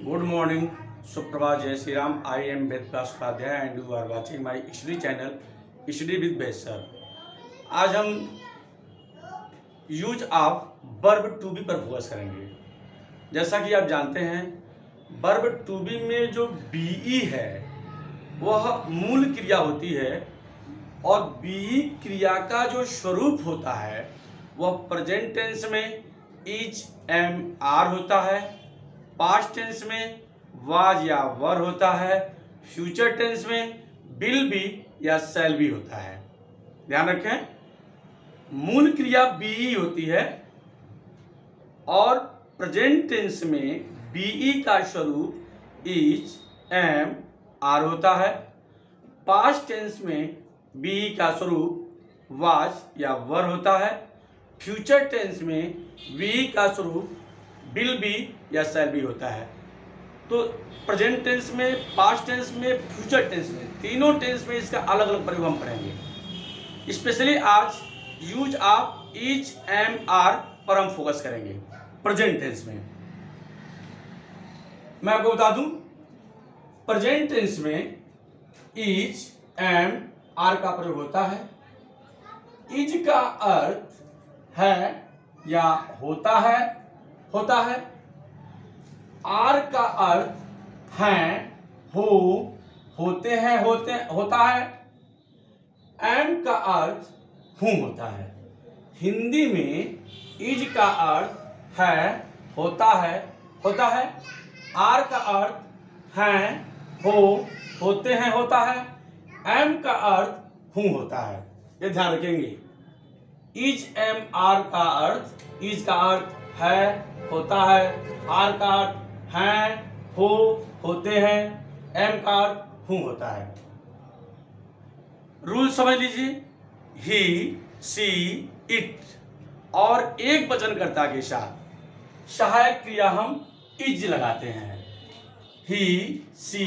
Good morning, सुप्रभात, जय Shri Ram. I am Ved Vyas Upadhyay and you are watching my study channel study with Ved sir. आज हम use of verb to be पर focus करेंगे। जैसा कि आप जानते हैं, वर्ब टू बी में जो बी है वह मूल क्रिया होती है और बी क्रिया का जो स्वरूप होता है वह प्रेजेंट टेंस में इज एम आर होता है, पास्ट टेंस में वाज या वर होता है, फ्यूचर टेंस में विल बी या शैल बी होता है। ध्यान रखें, मूल क्रिया बी होती है और प्रेजेंट टेंस में बी का स्वरूप इज एम आर होता है, पास्ट टेंस में बी का स्वरूप वाज या वर होता है, फ्यूचर टेंस में बी का स्वरूप विल बी या शैल बी होता है। तो प्रेजेंट टेंस में, पास्ट टेंस में, फ्यूचर टेंस में, तीनों टेंस में इसका अलग अलग प्रयोग हम पढ़ेंगे। स्पेशली आज use of is am are पर हम फोकस करेंगे प्रेजेंट टेंस में। मैं आपको बता दूं, प्रेजेंट टेंस में इज एम आर का प्रयोग होता है। इज का अर्थ है या होता है, आर का अर्थ हैं, हो, होते हैं, होता है, एम का अर्थ हूं होता है। हिंदी में इज का अर्थ है, होता है, आर का अर्थ हैं, हो, होते हैं, होता है, एम का अर्थ हूं होता है। ये ध्यान रखेंगे। इज एम आर का अर्थ, इज का अर्थ है, होता है, आर का अर्थ हैं, हो, होते हैं, एम का अर्थ हूं होता है। रूल समझ लीजिए। ही, सी, इट और एक वचनकर्ता के साथ सहायक क्रिया हम इज लगाते हैं। ही, सी,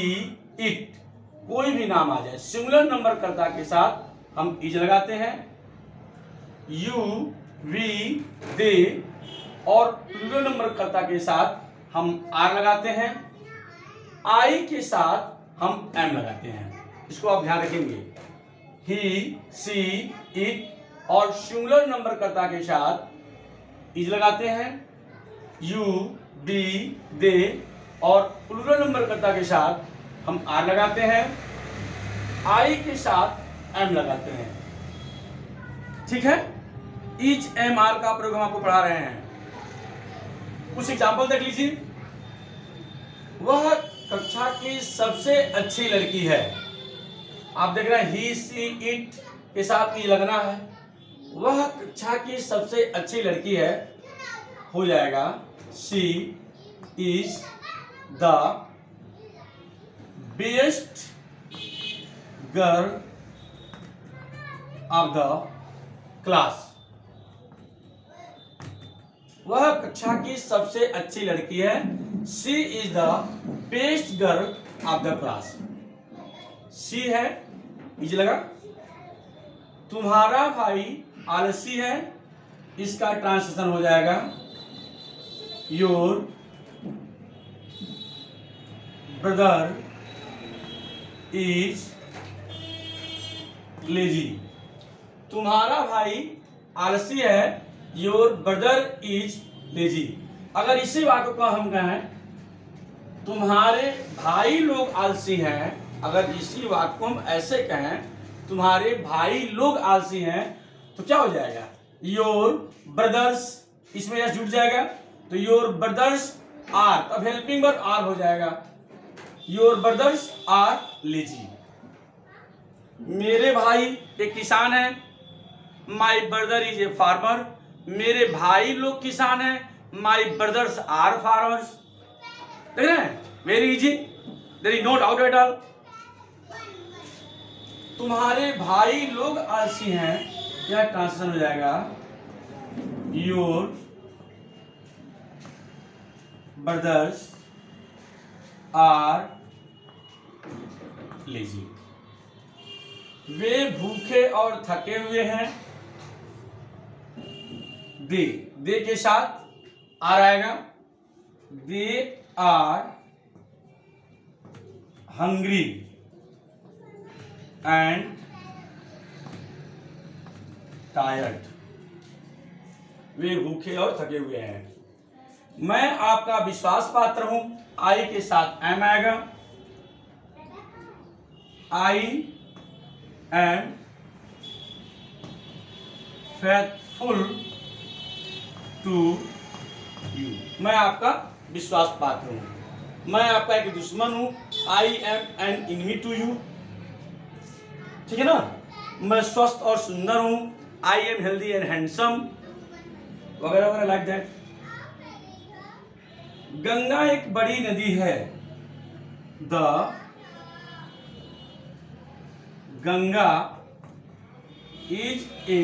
इट कोई भी नाम आ जाए, सिंगुलर नंबर कर्ता के साथ हम इज लगाते हैं। यू, वी, दे और प्लूरल नंबर कर्ता के साथ हम आर लगाते हैं। आई के साथ हम एम लगाते हैं। इसको आप ध्यान रखेंगे। ही, सी, इट और सिंगुलर नंबर कर्ता के साथ इज लगाते हैं। यू, वी, दे और प्लूरल नंबर कर्ता के साथ हम आर लगाते हैं। आई के साथ एम लगाते हैं। ठीक है, इज एम आर का प्रयोग हम आपको पढ़ा रहे हैं। कुछ एग्जाम्पल देख लीजिए। वह कक्षा की सबसे अच्छी लड़की है। आप देख रहे हैं, ही, सी, इट के साथ इज लगना है। वह कक्षा की सबसे अच्छी लड़की है, हो जाएगा she is the best girl of the class. वह कक्षा की सबसे अच्छी लड़की है। She is the best girl of the class. She है, इज लगा। तुम्हारा भाई आलसी है, इसका ट्रांसलेशन हो जाएगा योर ब्रदर इज लेजी। तुम्हारा भाई आलसी है, योर ब्रदर इज लेजी। अगर इसी वाक्य को हम कहें तुम्हारे भाई लोग आलसी हैं, अगर इसी वाक्य को हम ऐसे कहें तुम्हारे भाई लोग आलसी हैं, तो क्या हो जाएगा? योर ब्रदर्स, इसमें यस जुड़ जाएगा तो योर ब्रदर्स आर, तब हेल्पिंग वर्ब आर हो जाएगा। Your brothers are lazy. मेरे भाई एक किसान है, my brother is a farmer. मेरे भाई लोग किसान हैं, माई ब्रदर्स आर फार्मर्स। देख रहे हैं, very easy, there is no doubt at all. तुम्हारे भाई लोग आलसी हैं, यह ट्रांसलेशन हो जाएगा योर ब्रदर्स आर लेजी। वे भूखे और थके हुए हैं। दे के साथ आर आएगा। They are hungry and tired, वे भूखे और थके हुए हैं। मैं आपका विश्वास पात्र हूं, आई के साथ एम आएगा। I am faithful to you, मैं आपका विश्वास पात्र हूं। मैं आपका एक दुश्मन हूं, I am an enemy to you, ठीक है ना। मैं स्वस्थ और सुंदर हूं, I am healthy and handsome, वगैरह वगैरह लाइक दैट। गंगा एक बड़ी नदी है, the Ganga is a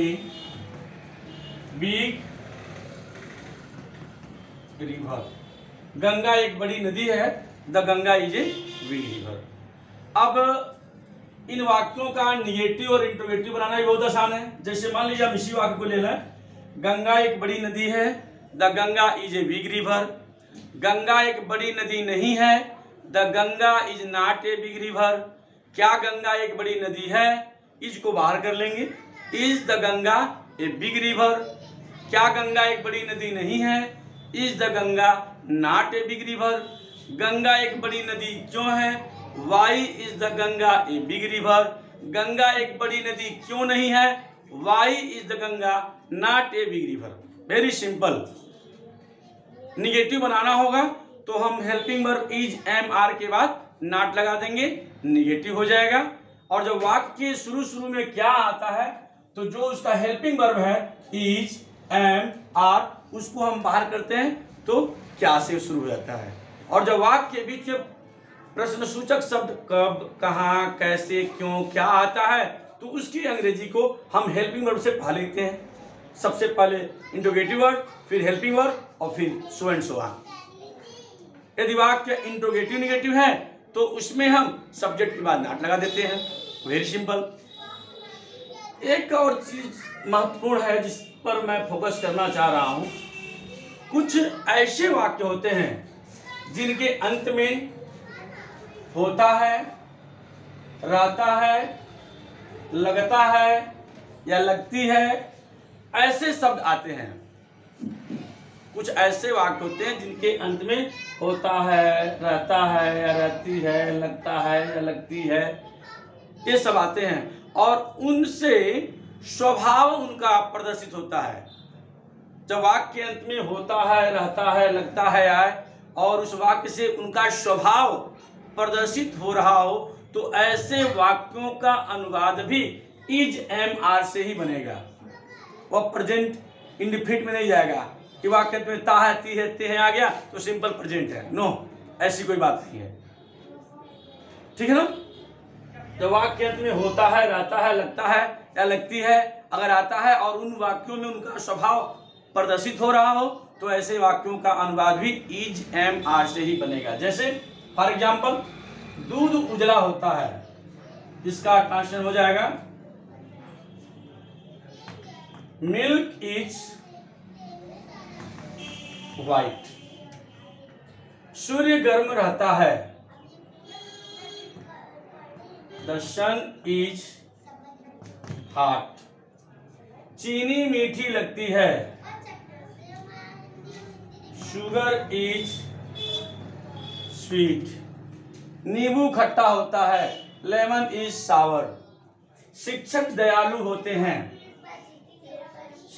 big river, Ganga एक बड़ी नदी है, the Ganga is a big river. अब इन वाक्यों का निगेटिव और इंट्रोगेटिव बनाना भी बहुत आसान है। जैसे मान लीजिए हम इसी वाक्य को ले लें, गंगा एक बड़ी नदी है, the Ganga is a big river. Ganga एक बड़ी नदी नहीं है, the Ganga is not a big river. क्या गंगा एक बड़ी नदी है, इज को बाहर कर लेंगे, is the Ganga a big river. क्या गंगा एक बड़ी नदी नहीं है, is the Ganga not a big river. Ganga एक बड़ी नदी क्यों है, why is the Ganga a big river. Ganga एक बड़ी नदी क्यों नहीं है, why is the Ganga not a big river. Very simple. Negative बनाना होगा तो हम helping verb is am are के बाद नॉट लगा देंगे, निगेटिव हो जाएगा। और जब वाक्य के शुरू में क्या आता है तो जो उसका हेल्पिंग वर्ब है इज एम आर, उसको हम बाहर करते हैं तो क्या से शुरू हो जाता है। और जब वाक्य के बीच में प्रश्नसूचक शब्द कब, कहाँ, कैसे, क्यों, क्या आता है तो उसकी अंग्रेजी को हम हेल्पिंग वर्ब से पढ़ लेते हैं। सबसे पहले इंट्रोगेटिव वर्ड, फिर हेल्पिंग वर्ब और फिर सो एंड सो ऑन। यदि वाक्य इंट्रोगेटिव निगेटिव है तो उसमें हम सब्जेक्ट के बाद नॉट लगा देते हैं। Very simple. एक और चीज महत्वपूर्ण है जिस पर मैं फोकस करना चाह रहा हूं, कुछ ऐसे वाक्य होते हैं जिनके अंत में होता है, रहता है, लगता है या लगती है, ऐसे शब्द आते हैं। कुछ ऐसे वाक्य होते हैं जिनके अंत में होता है, रहता है या रहती है, लगता है या लगती है, ये सब आते हैं और उनसे स्वभाव उनका प्रदर्शित होता है। जब वाक्य के अंत में होता है, रहता है, लगता है आए और उस वाक्य से उनका स्वभाव प्रदर्शित हो रहा हो तो ऐसे वाक्यों का अनुवाद भी इज एम आर से ही बनेगा। वह प्रेजेंट इंडिफिनिट में नहीं जाएगा कि वाक्य में ता है, ती है, ते है आ गया तो सिंपल प्रेजेंट है। नो, ऐसी कोई बात नहीं है, ठीक है ना। जब वाक्य अंत में होता है, रहता है, लगता है या लगती है अगर आता है और उन वाक्यों में उनका स्वभाव प्रदर्शित हो रहा हो तो ऐसे वाक्यों का अनुवाद भी इज एम आर से ही बनेगा। जैसे फॉर एग्जाम्पल, दूध उजला होता है, इसका ट्रांसलेशन हो जाएगा मिल्क इज व्हाइट। सूर्य गर्म रहता है, द सन इज हॉट। चीनी मीठी लगती है, शुगर इज स्वीट। नींबू खट्टा होता है, लेमन इज सावर। शिक्षक दयालु होते हैं,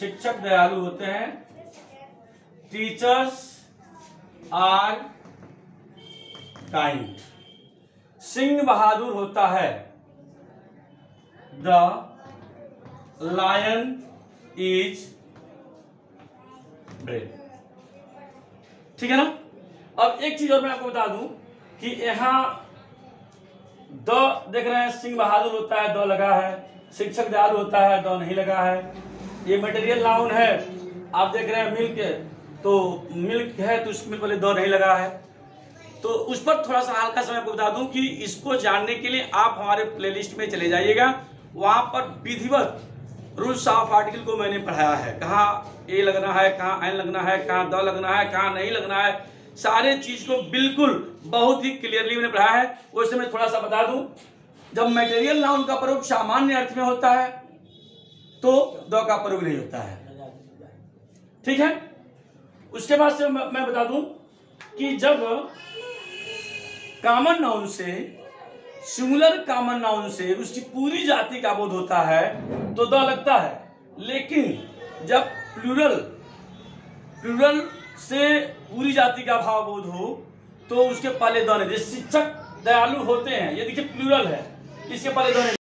शिक्षक दयालु होते हैं, teachers are kind. Singh Bahadur होता है, द लायन इज ब्रेव। ठीक है ना। अब एक चीज और मैं आपको बता दूं कि यहाँ द देख रहे हैं, सिंह बहादुर होता है, द लगा है, शिक्षक दयालु होता है, द नहीं लगा है। ये मटेरियल नाउन है, आप देख रहे हैं मिल्क, तो मिल्क है तो उसमें पहले द नहीं लगा है। तो उस पर थोड़ा सा हल्का सा मैं आपको बता दूं कि इसको जानने के लिए आप हमारे प्लेलिस्ट में चले जाइएगा, वहां पर विधिवत रूल्स ऑफ आर्टिकल को मैंने पढ़ाया है। कहाँ ए लगना है, कहाँ एन लगना है, कहाँ द लगना है, कहाँ नहीं लगना है, सारे चीज को बिल्कुल बहुत ही क्लियरली मैंने पढ़ाया है। वैसे मैं थोड़ा सा बता दूं, जब मटेरियल नाउन का प्रयोग सामान्य अर्थ में होता है तो द का प्रयोग नहीं होता है, ठीक है। उसके बाद से मैं बता दूं कि जब कॉमन नाउन से, सिंगुलर कॉमन नाउन से उसकी पूरी जाति का बोध होता है तो द लगता है, लेकिन जब प्लूरल से पूरी जाति का भाव बोध हो तो उसके पहले द नहीं। जैसे शिक्षक दयालु होते हैं, ये देखिए प्लूरल है, इसके पहले द नहीं।